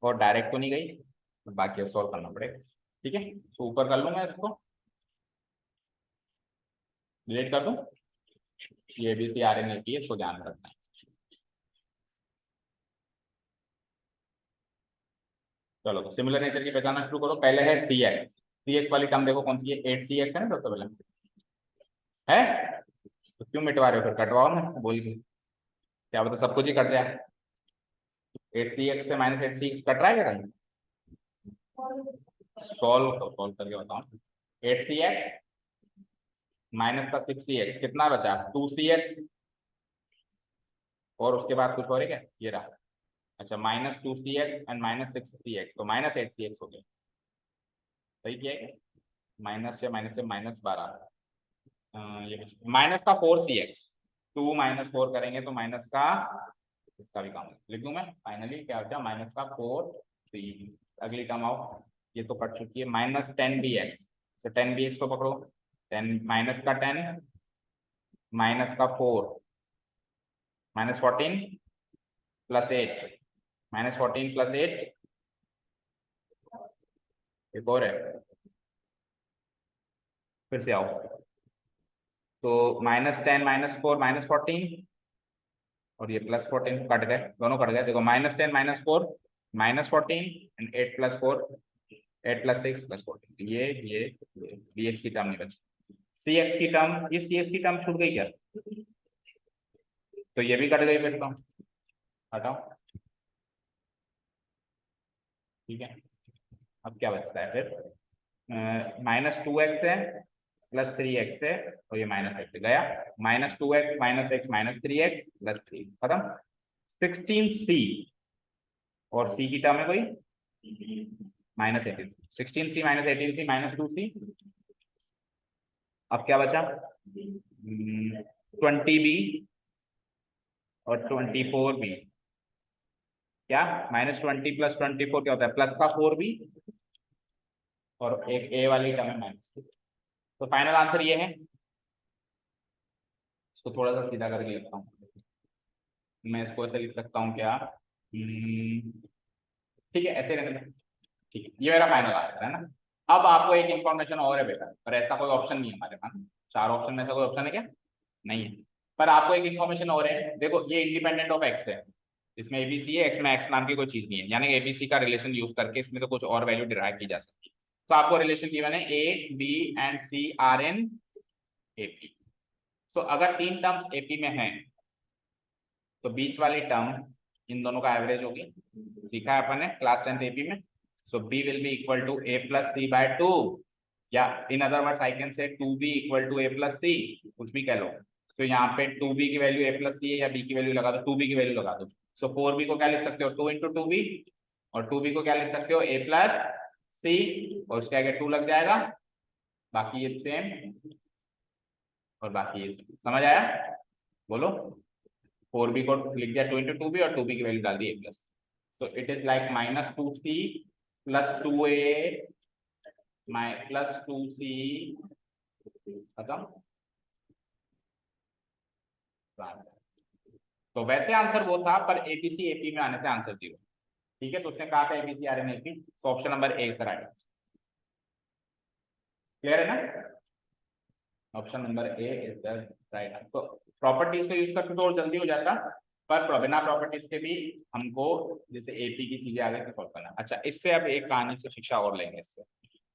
Speaker 1: और डायरेक्ट तो नहीं गई, तो बाकी सॉल्व करना पड़ेगा। ठीक है, तो ऊपर कर लूँ मैं इसको, डिलीट कर दूँ, ये भी c are in A P है, इसको ध्यान रखना है। चलो, तो सिमिलर नेचर की पहचानना शुरू करो। पहले है सी एक्स वाली टर्म देखो कौन सी है, 8cx है ना सबसे पहले, है, तो क्यों मिटवा रहे हो, फिर कटवाओ ना बोल के, क्या पता सब कुछ ही कट जाए। 8cx से -8cx कट रहा है क्या कहीं, सॉल्व करके बताओ। 8cx माइनस का 6cx कितना बचा, 2cx, और उसके बाद कुछ और है क्या, ये रहा। अच्छा, -2cx एंड -6cx, तो -8cx हो गया, सही किया है, माइनस से -12, ये माइनस का 4cx, 2 -4 करेंगे तो माइनस का, इसका भी काम लिख दूं मैं, फाइनली क्या बचा, माइनस का 4c। अगली टर्म आओ, ये तो कट चुकी है, -10bx, तो 10bx को पकड़ो, 10 माइनस का 10 माइनस का 4 -14 +8 -14 +8, एक और है, फिर से आओ, तो -10 -4 -14, और ये +14 कट गए, दोनों कट गए, देखो -10 -4 -14 एंड 8 + 4 8 + 6 +14, ये dx की टर्म नहीं बची। cx की टर्म, ये cx की टर्म छूट गई क्या, तो ये भी कट गई फिर तो, हटाओ। ठीक है, अब क्या बचता है फिर, -2x है +3x है, और ये -x गया, -2x -x -3x +3 खत्म। 16c, और c की टर्म है कोई, -18, 16c -18c -2c, अब क्या बचा, 20b और 24b, क्या, -20 + 24 क्या होता है, प्लस का 4b, और एक a वाली टर्म है -2। तो फाइनल आंसर ये है, इसको थोड़ा सा सीधा करके लिखता हूँ, मैं इसको ऐसे लिख सकता हूँ क्या, ठीक है, ऐसे रहने दें। ठीक है, ये मेरा फाइनल आंसर है ना। अब आपको एक इंफॉर्मेशन और है बेटा, पर ऐसा कोई ऑप्शन नहीं है हमारे पास, 4 ऑप्शन में ऐसा कोई ऑप्शन है क्या, नहीं है, पर आपको एक इंफॉर्मेशन और है, देखो ये इंडिपेंडेंट ऑफ एक्स है, इसमें एबीसी है, एक्स में एक्स नाम की कोई चीज नहीं है, यानी एबीसी का रिलेशन यूज करके इसमें तो कुछ और वैल्यू डिराइव की जा सकती है। तो आपको रिलेशन गिवन है a b and c are in AP, तो अगर 3 टर्म्स एपी में हैं तो बीच वाली टर्म इन दोनों का एवरेज होगी, सीखा है अपन ने क्लास 10th एपी में। So B will be equal to a + c/2, या in other words I can say 2b = a + c, कुछ भी कह लो। तो यहाँ पे 2b की वैल्यू a + c है, या b की वैल्यू लगा दो, 2b की वैल्यू लगा दो। सो 4b को क्या लिख सकते हो, 2 × 2b, और 2b को क्या लिख सकते हो, a + c, और उसके आगे 2 लग जाएगा, बाकी ये सेम, और बाकी ये समझ आया, बोलो। 4b को लिख दिया 2 × 2b, और 2b की वैल्यू डाल दी a +, तो it is like -2c + 2a +2c, खत्म। तो वैसे आंसर वो था, पर एबीसी एपी में आने से आंसर 0। ठीक है, तो उसने कहा था एबीसी आर एन एपी, तो option number A is the right, clear है ना, option number A is the right. तो प्रॉपर्टीज को यूज करके तो और जल्दी हो जाता, पर बिना प्रॉपर्टीज के भी हमको जैसे एपी की चीजें आगे से सॉल्व करना। अच्छा, इससे अब एक कहानी से शिक्षा और लेंगे इससे,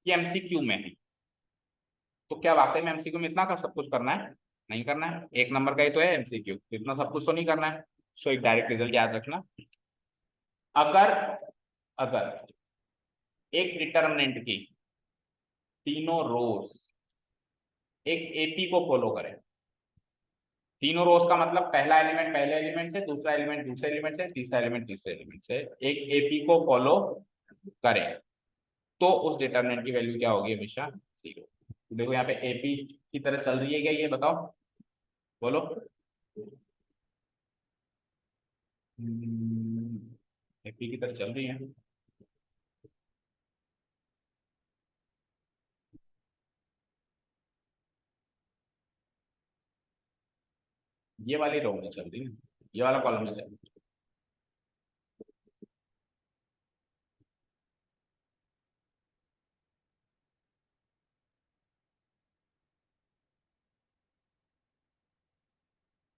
Speaker 1: ये एमसीक्यू में है, तो क्या वाकई में एमसीक्यू में इतना का सब कुछ करना है, नहीं करना है, 1 नंबर का ही तो है एमसीक्यू, इतना सब कुछ तो नहीं करना है। सो एक डायरेक्ट रिजल्ट याद रखना, अगर अगर एक डिटर्मिनेंट की तीनों रोज एक एपी को फॉलो करें, तीनों रोज का मतलब पहला एलिमेंट पहले एलिमेंट से, दूसरा एलिमेंट दूसरे एलिमेंट से, तीसरा एलिमेंट तीसरे एलिमेंट से, एक एपी को फॉलो करें, तो उस डिटरमिनेंट की वैल्यू क्या होगी, हमेशा 0। देखो यहाँ पे एपी की तरह चल रही है क्या, ये बताओ, बोलो। एपी की तरह चल रही है। ये वाली रो में चल रही है, ये वाला कॉलम में चल रही है।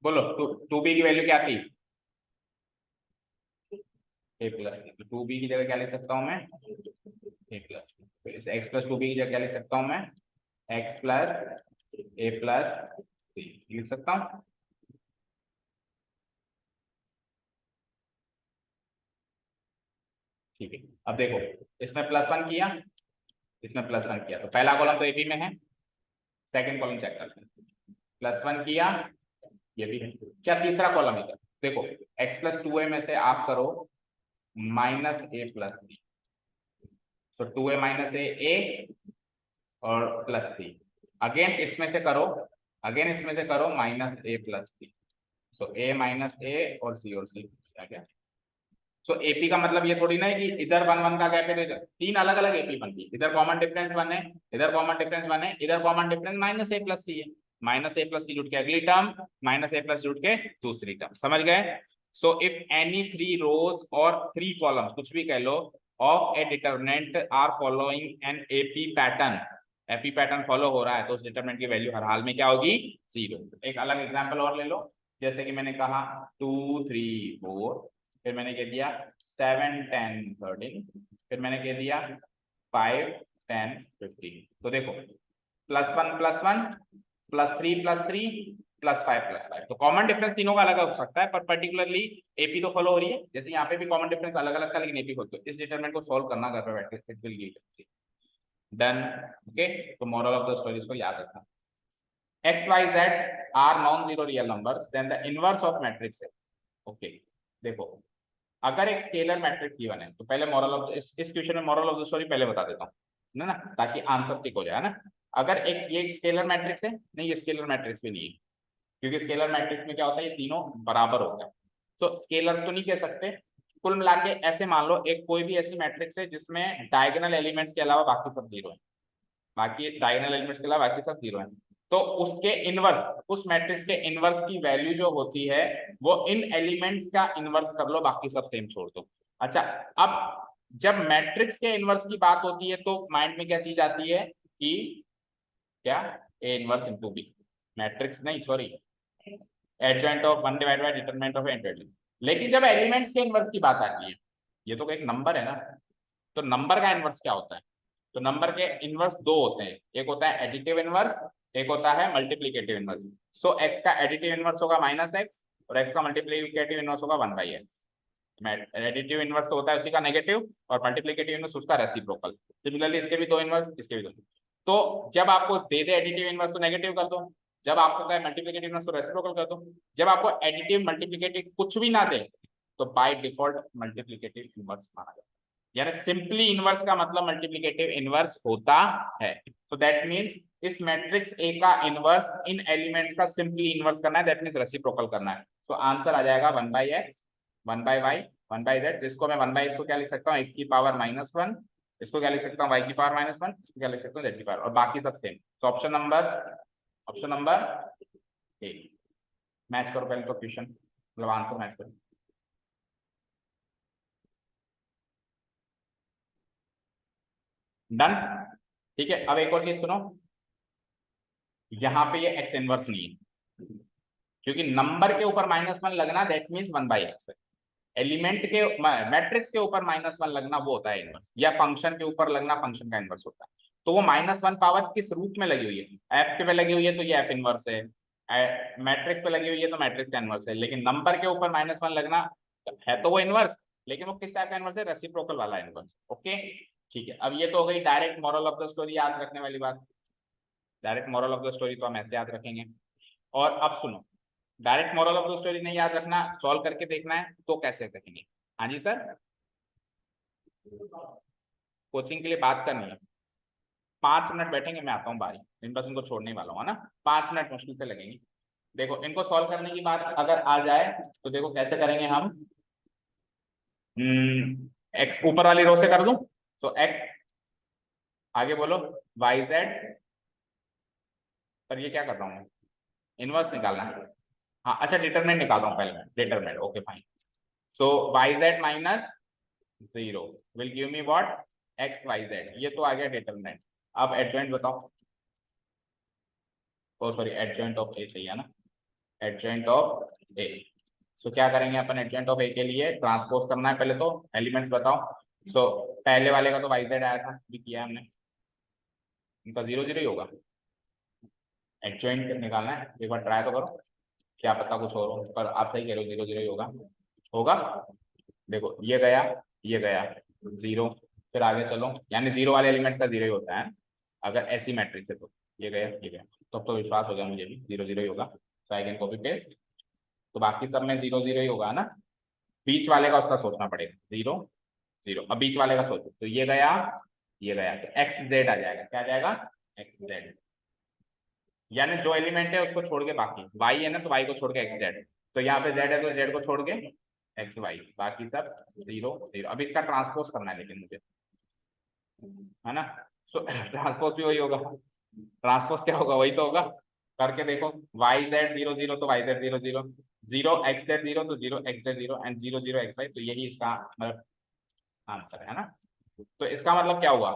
Speaker 1: बोलो, टू बी की वैल्यू क्या थी, ए प्लस। टू बी की जगह क्या लिख सकता हूँ मैं, A plus. X plus two B की जगह क्या लिख सकता हूँ मैं, X plus A plus C लिख सकता हूँ। ठीक है, अब देखो, इसमें प्लस वन किया, इसमें प्लस वन किया, तो पहला कॉलम तो एपी में है। सेकंड कॉलम चेक करते हैं, प्लस वन किया, ये भी है। क्या तीसरा कॉलम इधर देखो, एक्स प्लस टू ए में से आप करो माइनस ए प्लस बी, तो टू ए माइनस ए और प्लस सी। अगेन इसमें से करो, अगेन इसमें से करो माइनस ए प्लस सी, तो ए माइनस ए और सी, और सी क्या क्या। सो एपी का मतलब ये थोड़ी ना है कि इधर वन वन का गैप है, तो इधर तीन अलग अलग एपी बनती है। इधर कॉमन डिफरेंस वन है, इधर कॉमन डिफरेंस वन है, इधर कॉमन डिफरेंस माइनस ए प्लस सी है। माइनस ए प्लस सी जुड़ के अगली टर्म, माइनस ए प्लस जुड़ के दूसरी टर्म, समझ गए। So if any three rows और थ्री कॉलम्स, कुछ भी कह लो, of A determinant are following an AP pattern, AP pattern follow हो रहा है, तो उस डिटरमिनेंट की वैल्यू हर हाल में क्या होगी, 0। एक अलग एग्जांपल और ले लो, जैसे कि मैंने कहा 2 3 4, फिर मैंने कह दिया 7 10 13, फिर मैंने कह दिया 5 10 15। तो देखो, plus one plus three plus five, तो कॉमन डिफरेंस तीनों का अलग हो सकता है, पर पर्टिकुलरली एपी तो फॉलो हो रही है। जैसे यहाँ पे भी कॉमन डिफरेंस अलग अलग था, लेकिन एपी फॉलो, इस डिटरमिनेंट को सॉल्व करना घर पे बैठ के, it will give done. Okay, तो मॉरल ऑफ द स्टोरी को याद रखना, x Y z are non zero real numbers, then the inverse of matrix है। ओके, देखो, अगर एक स्केलर मैट्रिक्स गिवन है, तो पहले मॉरल ऑफ इस क्वेश्चन में मॉरल ऑफ द स्टोरी पहले बता देता हूँ, है ना, ताकि आंसर टिक हो जाए ना। अगर एक ये स्केलर मैट्रिक्स है, नहीं ये स्केलर मैट्रिक्स भी नहीं है, क्योंकि स्केलर मैट्रिक्स में क्या होता है, ये तीनों बराबर होता है, तो स्केलर तो नहीं कह सकते। कुल मिला के ऐसे मान लो, एक कोई भी ऐसी मैट्रिक्स है जिसमें डायगोनल एलिमेंट्स के अलावा बाकी सब जीरो है, बाकी डायगोनल एलिमेंट्स के अलावा बाकी सब जीरो है, तो उसके इनवर्स, उस मैट्रिक्स के इनवर्स की वैल्यू जो होती है, वो इन एलिमेंट्स का इनवर्स कर लो, बाकी सब सेम छोड़ दो। अच्छा, अब जब मैट्रिक्स के इनवर्स की बात होती है, तो माइंड में क्या चीज आती है कि क्या, A inverse into B, matrix नहीं sorry, adjoint of one divide by determinant of N. लेकिन जब एलिमेंट्स के इनवर्स की बात आती है, ये तो एक नंबर है ना, तो नंबर का इनवर्स क्या होता है, तो नंबर के इनवर्स दो होते हैं, एक होता है एडिटिव इनवर्स, एक होता है मल्टीप्लिकेटिव इनवर्स। सो एक्स का एडिटिव इनवर्स होगा माइनस एक्स, और एक्स का मल्टीप्लिकेटिव इनवर्स होगा one by x. Additive inverse तो होता है उसी का नेगेटिव, और मल्टीप्लिकेटिव इनवर्स उसका रेसिप्रोकल। सिमिलरली इसके भी दो इनवर्स, इसके भी दो। तो जब आपको दे दे एडिटिव इनवर्स तो नेगेटिव कर दो, जब आपको कहे मल्टीप्लिकेटिव इनवर्स तो रेसिप्रोकल कर दो, जब आपको एडिटिव मल्टीप्लिकेटिव कुछ भी ना दे, तो बाय डिफॉल्ट मल्टीप्लिकेटिव इनवर्स माना जाता है। यानी सिंपली इनवर्स का मतलब मल्टीप्लिकेटिव इनवर्स होता है। तो दैट मींस इस मैट्रिक्स ए का इनवर्स इन एलिमेंट्स का सिंपली इनवर्स करना है, दैट मींस रेसिप्रोकल करना है। तो आंसर आ जाएगा one by x, one by y, one by z, जिसको मैं वन बाई, इसको क्या लिख सकता हूँ, एक्स की पावर माइनस वन, इसको क्या लिख सकता हूँ, वाई की पावर माइनस वन, इसको क्या लिख सकता हूँ, जेड की पावर, और बाकी सब सेम। तो ऑप्शन नंबर ए मैच करो पहले तो क्वेश्चन, मतलब आंसर मैच करो। डन, ठीक है। अब एक और चीज सुनो, यहाँ पे ये एक्स इनवर्स नहीं है, क्योंकि नंबर के ऊपर माइनस वन लगना that means one by x है। एलिमेंट के मैट्रिक्स के ऊपर माइनस वन लगना वो होता है इनवर्स, या फंक्शन के ऊपर लगना फंक्शन का इनवर्स होता है। तो वो माइनस वन पावर किस रूप में लगी हुई है, एफ के पे लगी हुई है, तो ये एफ इनवर्स है। मैट्रिक्स पे लगी हुई है, तो मैट्रिक्स का इनवर्स है। लेकिन नंबर के ऊपर माइनस वन लगना है तो वो इनवर्स, लेकिन वो किस टाइप का इनवर्स है, रेसिप्रोकल वाला इनवर्स। ओके, ठीक है। अब ये तो हो गई direct moral of the story याद रखने वाली बात। Direct moral of the story तो हम ऐसे याद रखेंगे। और अब सुनो, direct moral of the story नहीं याद रखना, सॉल्व करके देखना है, तो कैसे रखेंगे। हाँ जी सर, कोचिंग के लिए बात करनी है, 5 मिनट बैठेंगे, मैं आता हूँ बारी, इन बस इनको छोड़ने वाला हूँ, है ना, 5 मिनट मुश्किल से लगेंगे। देखो इनको सॉल्व करने की बात अगर आ जाए तो देखो कैसे करेंगे हम। एक्स ऊपर वाली रो से कर दूं, तो एक्स, आगे बोलो वाई जेड, पर ये क्या कर रहा हूँ मैं, इनवर्स निकालना है। हाँ अच्छा, डिटरमिनेंट निकाल रहा हूँ पहले मैं, determinant, okay fine. So y z minus 0 will give me what, x Y z, ये तो आ गया डिटरमिनेंट। अब एडजॉइंट बताओ, oh sorry adjoint of A चाहिए ना, एडजॉइंट ऑफ ए। सो क्या करेंगे अपन, एडजॉइंट ऑफ ए के लिए ट्रांसपोज करना है पहले, तो एलिमेंट्स बताओ। सो पहले वाले का तो वाई जेड आया था, भी किया हमने, इनका 0 0 ही होगा। एडजॉइंट निकालना है, एक बार ट्राई तो करो, क्या पता कुछ और हो, पर आप सही कह रहे हो, 0 0 ही होगा। होगा, देखो ये गया, ये गया 0, फिर आगे चलो, यानी 0 वाले एलिमेंट का 0 ही होता है अगर ऐसी मैट्रिक्स है तो। ये गया, ये गया, तो विश्वास हो गया मुझे भी 0 0 ही होगा, सो आई कैन कॉपी पेस्ट। तो बाकी सब में 0 0 ही होगा ना, बीच वाले का उसका सोचना पड़ेगा, 0 0, अब बीच वाले का सोचो, तो ये गया, ये गया, तो एक्स जेड आ जाएगा, क्या आ जाएगा, एक्स जेड, यानी जो एलिमेंट है उसको छोड़ के बाकी, वाई है ना तो वाई को छोड़ के एक्स जेड, तो यहाँ पे जेड है तो जेड को छोड़ के एक्स वाई, बाकी सब 0 0। अब इसका ट्रांसपोज करना है लेकिन मुझे, है ना, सो ट्रांसपोज भी वही होगा, ट्रांसपोज क्या होगा, वही तो होगा, करके देखो, वाई जेड 0 0 तो वाई जेड 0 0, 0 एक्स जेड 0 तो 0 x z 0 and 0 0 x y, तो यही इसका मतलब आंसर है ना। तो इसका मतलब क्या हुआ,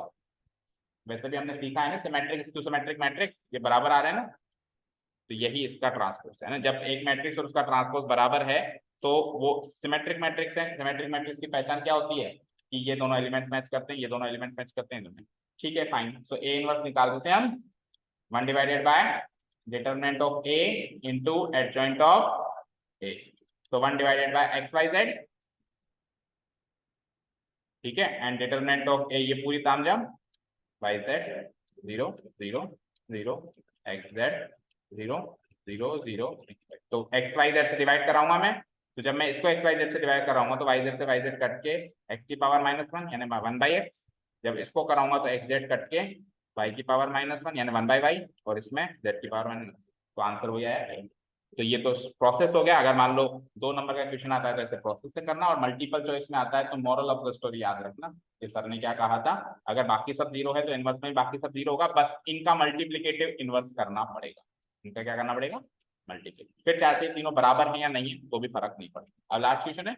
Speaker 1: वैसे भी हमने सीखा है ना, सिमेट्रिक टू सिमेट्रिक मैट्रिक्स ये बराबर आ रहे हैं ना, तो यही इसका ट्रांसपोज है ना, जब एक मैट्रिक्स और उसका ट्रांसपोज बराबर है तो वो सिमेट्रिक मैट्रिक्स है। सिमेट्रिक मैट्रिक्स की पहचान क्या होती है कि ये दोनों एलिमेंट्स मैच करते हैं, ये दोनों एलिमेंट्स मैच करते हैं दोनों, ठीक है फाइन। सो ए इनवर्स निकाल देते हैं हम, 1 divided by determinant of A into adjoint of A, तो 1 divided by X Y Z, ठीक है, एंड डिटरमिनेंट ऑफ ए, ये पूरी तामझाम, वाई जेड 0 0 0 एक्स जेड 0 0 0, तो एक्स वाई जेड से डिवाइड कराऊंगा मैं, तो जब मैं इसको एक्स वाई जेड से डिवाइड कराऊंगा तो वाई जेड से वाई जेड कट के एक्स की पावर -1 यानी 1 बाई एक्स, जब इसको कराऊंगा तो एक्स जेड कट के वाई की पावर -1 यानी 1 बाई वाई, और इसमें जेड की पावर -, तो आंसर वही आया। तो ये तो प्रोसेस हो गया, अगर मान लो 2 नंबर का क्वेश्चन आता है तो ऐसे प्रोसेस से करना, और मल्टीपल चॉइस में आता है तो मॉरल ऑफ द स्टोरी याद रखना कि सर ने क्या कहा था, अगर बाकी सब 0 है तो इनवर्स में बाकी सब 0 होगा, बस इनका मल्टीप्लीकेटिव इनवर्स करना पड़ेगा, इनका क्या करना पड़ेगा, मल्टीप्लीकेटिव, फिर चाहे से तीनों बराबर है या नहीं है तो भी फर्क नहीं पड़ेगा। अब लास्ट क्वेश्चन है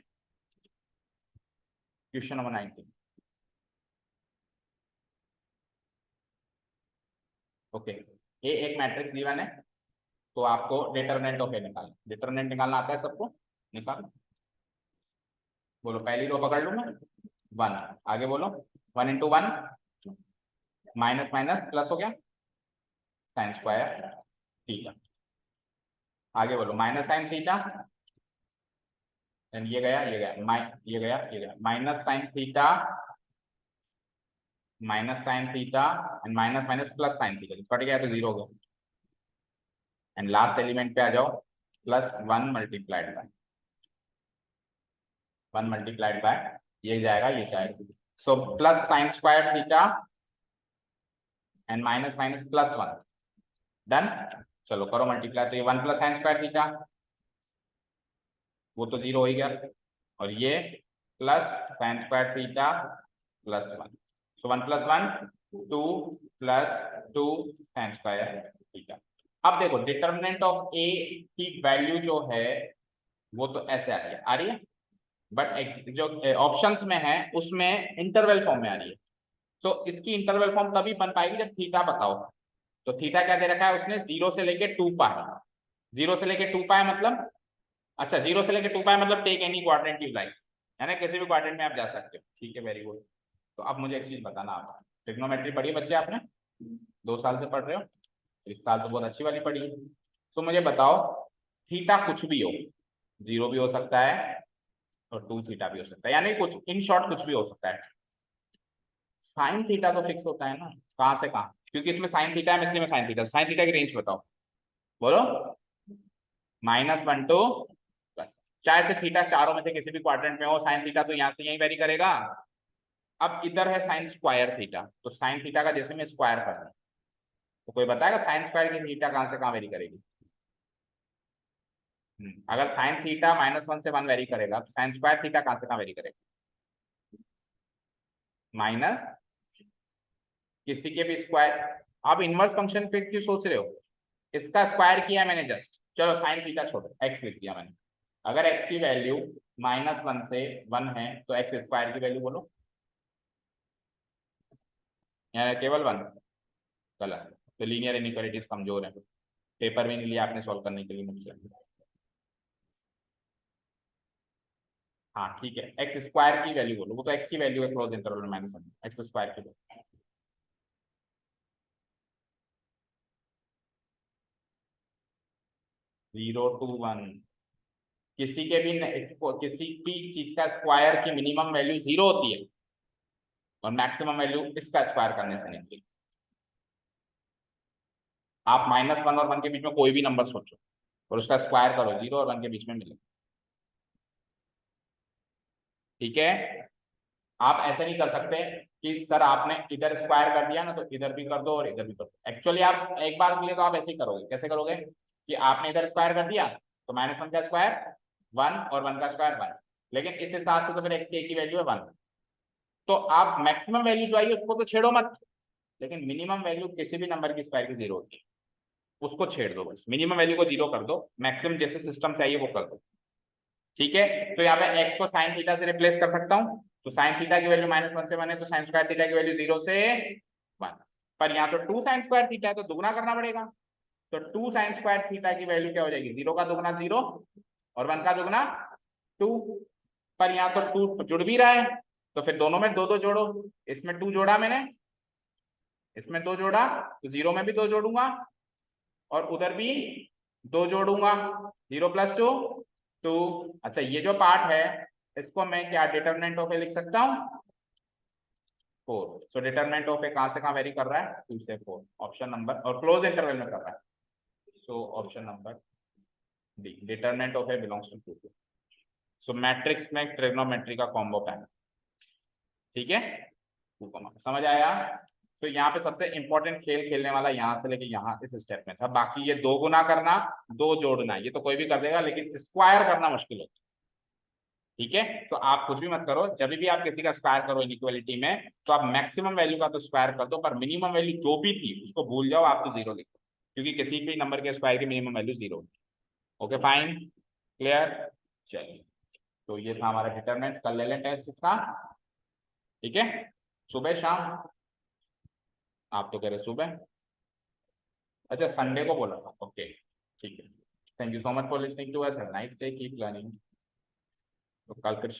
Speaker 1: क्वेश्चन नंबर 19, ओके। ये एक मैट्रिक्स गिवन है, तो आपको डिटरमिनेंट ऑफ ए निकालना, डिटरमिनेंट निकालना आता है सबको, निकाल, बोलो पहली रो पकड़ लूँ मैं, 1, आगे बोलो 1 इंटू 1 माइनस माइनस प्लस हो गया साइन स्क्वायर थीटा, आगे बोलो माइनस साइन थीटा, ये गया, ये गया, ये गया, ये गया, minus sine theta, minus sine theta and minus minus plus sine theta, cut गया तो 0 हो गया, एंड लास्ट एलिमेंट पे आ जाओ, plus 1 multiplied by 1 multiplied by, ये जाएगा, ये जाएगा, so plus sine square theta and minus minus plus 1, done. चलो करो मल्टीप्लाई, तो ये 1 प्लस साइन स्क्वायर थीटा, वो तो 0 हो ही गया, और ये plus sine square theta plus 1, सो 1 plus 1 2 plus 2 sine square theta. अब देखो डिटरमिनेंट ऑफ ए की वैल्यू जो है वो तो ऐसे आ रही है, बट जो ऑप्शंस में है उसमें इंटरवल फॉर्म में आ रही है, तो इसकी इंटरवल फॉर्म तभी बन पाएगी जब थीटा बताओ, तो थीटा क्या दे रखा है उसने, 0 से लेके 2 पाई, 0 से लेके 2 पाई मतलब, अच्छा 0 से लेके 2 पाई मतलब take any quadrant you like, है ना, किसी भी क्वाड्रेंट में आप जा सकते हो, ठीक है, वेरी गुड। तो अब मुझे एक चीज बताना, आप ट्रिग्नोमेट्री पढ़ी बच्चे आपने, 2 साल से पढ़ रहे हो, इस साल तो बहुत अच्छी वाली पढ़ी है, तो मुझे बताओ थीटा कुछ भी हो, 0 भी हो सकता है और 2 थीटा भी हो सकता है, यानी कुछ इन शॉर्ट कुछ भी हो सकता है, साइन थीटा तो फिक्स होता है ना, कहाँ से कहाँ, क्योंकि इसमें साइन थीटा है इसलिए मैं साइन थीटा की रेंज बताओ, बोलो -1 to प्लस, चाहे से थीटा चारों में से किसी भी क्वाड्रेंट में हो, साइन थीटा तो यहाँ से यहीं वेरी करेगा, अब इधर है साइन स्क्वायर थीटा, तो साइन थीटा का जैसे मैं स्क्वायर कर रहा हूँ, तो कोई बताएगा साइन स्क्वायर की थीटा कहाँ से कहाँ वेरी करेगी? अगर साइन थीटा -1 से 1 वेरी करेगा तो साइन स्क्वायर थीटा कहाँ से कहाँ वेरी करेगा? माइनस किसी के भी स्क्वायर। आप इनवर्स फंक्शन पे क्यों सोच रहे हो? इसका स्क्वायर किया मैंने जस्ट, चलो साइन थीटा छोड़ो, एक्स लिख दिया मैंने। अगर एक्स की वैल्यू -1 से 1 है तो एक्स स्क्वायर की वैल्यू बोलो, या केवल 1? गलत, तो लीनियर इनइक्वालिटीज कमजोर है, पेपर भी नहीं लिया आपने सॉल्व करने के लिए मुझसे। हाँ ठीक है, एक्स स्क्वायर की वैल्यू बोलो, वो तो एक्स की वैल्यू है क्लोज इंटरवल में -1, एक्स स्क्वायर की वैल्यू। 0 to 1, किसी के भी किसी भी चीज का स्क्वायर की मिनिमम वैल्यू 0 होती है और मैक्सिमम वैल्यू इसका स्क्वायर करने से निकली। आप -1 और 1 के बीच में कोई भी नंबर सोचो और उसका स्क्वायर करो, 0 और 1 के बीच में मिले। ठीक है, आप ऐसे नहीं कर सकते कि सर आपने इधर स्क्वायर कर दिया ना तो इधर भी कर दो और इधर भी कर दो। एक्चुअली आप एक बार के लिए तो आप ऐसे ही करोगे, कैसे करोगे कि आपने इधर स्क्वायर कर दिया तो -1 का स्क्वायर 1 और 1 का स्क्वायर 1, लेकिन इस हिसाब से तो फिर एक्स की वैल्यू है 1, तो आप मैक्सिमम वैल्यू जो आई उसको तो छेड़ो मत, लेकिन मिनिमम वैल्यू किसी भी नंबर की स्क्वायर की 0 होती है, उसको छेड़ दो, बस मिनिमम वैल्यू को 0 कर दो, मैक्सिमम जैसे सिस्टम चाहिए वो कर दो। ठीक है, तो यहाँ पे एक्स को साइन थीटा से रिप्लेस कर सकता हूँ, तो साइन थीटा की वैल्यू -1 से 1 है तो साइन स्क्वायर थीटा की वैल्यू 0 से 1, पर यहाँ तो 2 साइन स्क्वायर थीटा है तो दुगना करना पड़ेगा, तो 2 साइन स्क्वायर थीटा की वैल्यू क्या हो जाएगी? 0 का दुगना 0 और 1 का दुगना 2, पर यहाँ तो 2 जुड़ भी रहा है तो फिर दोनों में 2 2 जोड़ो, इसमें 2 जोड़ा मैंने, इसमें 2 जोड़ा, तो 0 में भी 2 जोड़ूंगा और उधर भी 2 जोड़ूंगा, 0 + 2 2। अच्छा ये जो पार्ट है इसको मैं क्या डिटरमिनेंट ऑफ ए लिख सकता हूँ? 4। सो डिटरमिनेंट ऑफ ए कहाँ से कहाँ वेरी कर रहा है? 2 से 4, ऑप्शन नंबर, और क्लोज इंटरवल में कर रहा है, so option number D, determinant of A belongs to 2। So matrix में ट्रिग्नोमेट्री का कॉम्बो पैन। ठीक है, समझ आया? तो यहाँ पे सबसे इंपॉर्टेंट खेल खेलने वाला यहाँ से लेके यहाँ इस स्टेप में था, बाकी ये 2 गुना करना 2 जोड़ना ये तो कोई भी कर देगा, लेकिन स्क्वायर करना मुश्किल होता है। ठीक है, तो आप कुछ भी मत करो, जब भी आप किसी का स्क्वायर करो इनइक्वालिटी में तो आप मैक्सिमम वैल्यू का तो स्क्वायर कर दो, पर मिनिमम वैल्यू जो भी थी उसको भूल जाओ, आप तो 0 लिखो, क्योंकि किसी भी नंबर के स्क्वायर की minimum value 0। Okay fine, clear? चलिए, तो ये था हमारा डिटरमिनेंट, कल ले लें टेस्ट इसका। ठीक है, सुबह शाम? आप तो कह रहे सुबह, अच्छा संडे को बोला था, ओके ठीक है। Thank you so much for listening to us, have a nice day, keep learning. तो कल फिर